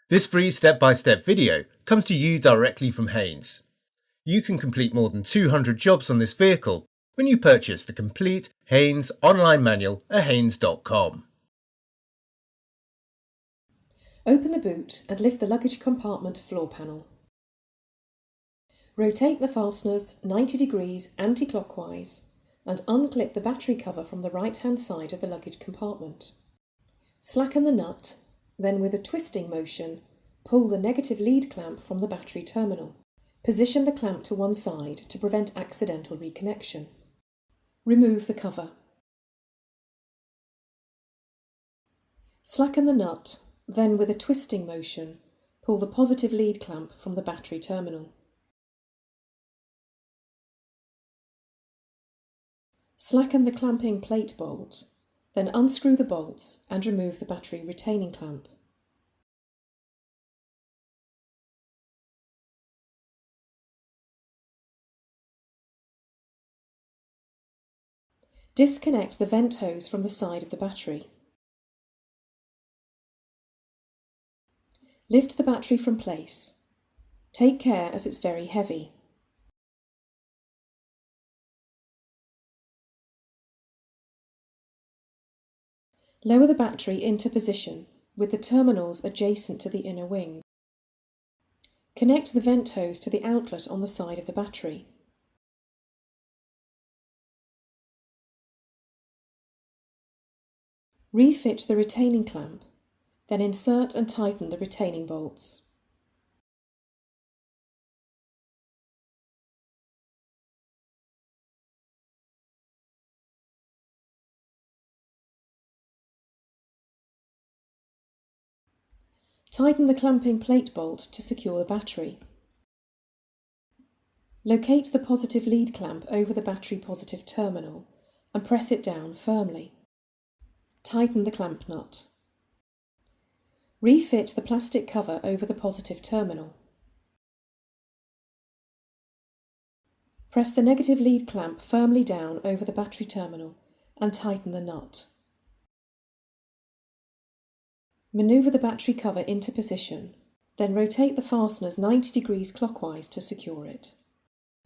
This free step-by-step video comes to you directly from Haynes. You can complete more than 200 jobs on this vehicle when you purchase the complete Haynes online manual at haynes.com. Open the boot and lift the luggage compartment floor panel. Rotate the fasteners 90 degrees anti-clockwise and unclip the battery cover from the right-hand side of the luggage compartment. Slacken the nut, then with a twisting motion, pull the negative lead clamp from the battery terminal. Position the clamp to one side to prevent accidental reconnection. Remove the cover. Slacken the nut, then with a twisting motion, pull the positive lead clamp from the battery terminal. Slacken the clamping plate bolt, then unscrew the bolts and remove the battery retaining clamp. Disconnect the vent hose from the side of the battery. Lift the battery from place. Take care as it's very heavy. Lower the battery into position with the terminals adjacent to the inner wing. Connect the vent hose to the outlet on the side of the battery. Refit the retaining clamp, then insert and tighten the retaining bolts. Tighten the clamping plate bolt to secure the battery. Locate the positive lead clamp over the battery positive terminal and press it down firmly. Tighten the clamp nut. Refit the plastic cover over the positive terminal. Press the negative lead clamp firmly down over the battery terminal and tighten the nut. Maneuver the battery cover into position, then rotate the fasteners 90 degrees clockwise to secure it.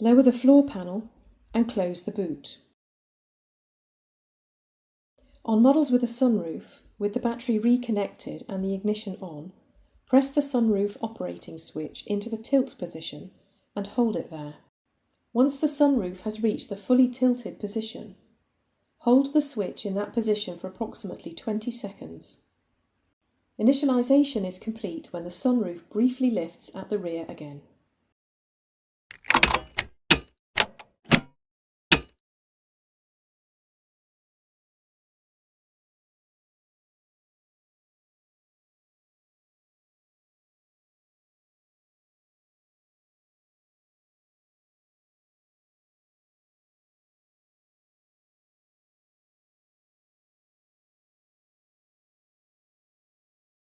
Lower the floor panel and close the boot. On models with a sunroof, with the battery reconnected and the ignition on, press the sunroof operating switch into the tilt position and hold it there. Once the sunroof has reached the fully tilted position, hold the switch in that position for approximately 20 seconds. Initialization is complete when the sunroof briefly lifts at the rear again.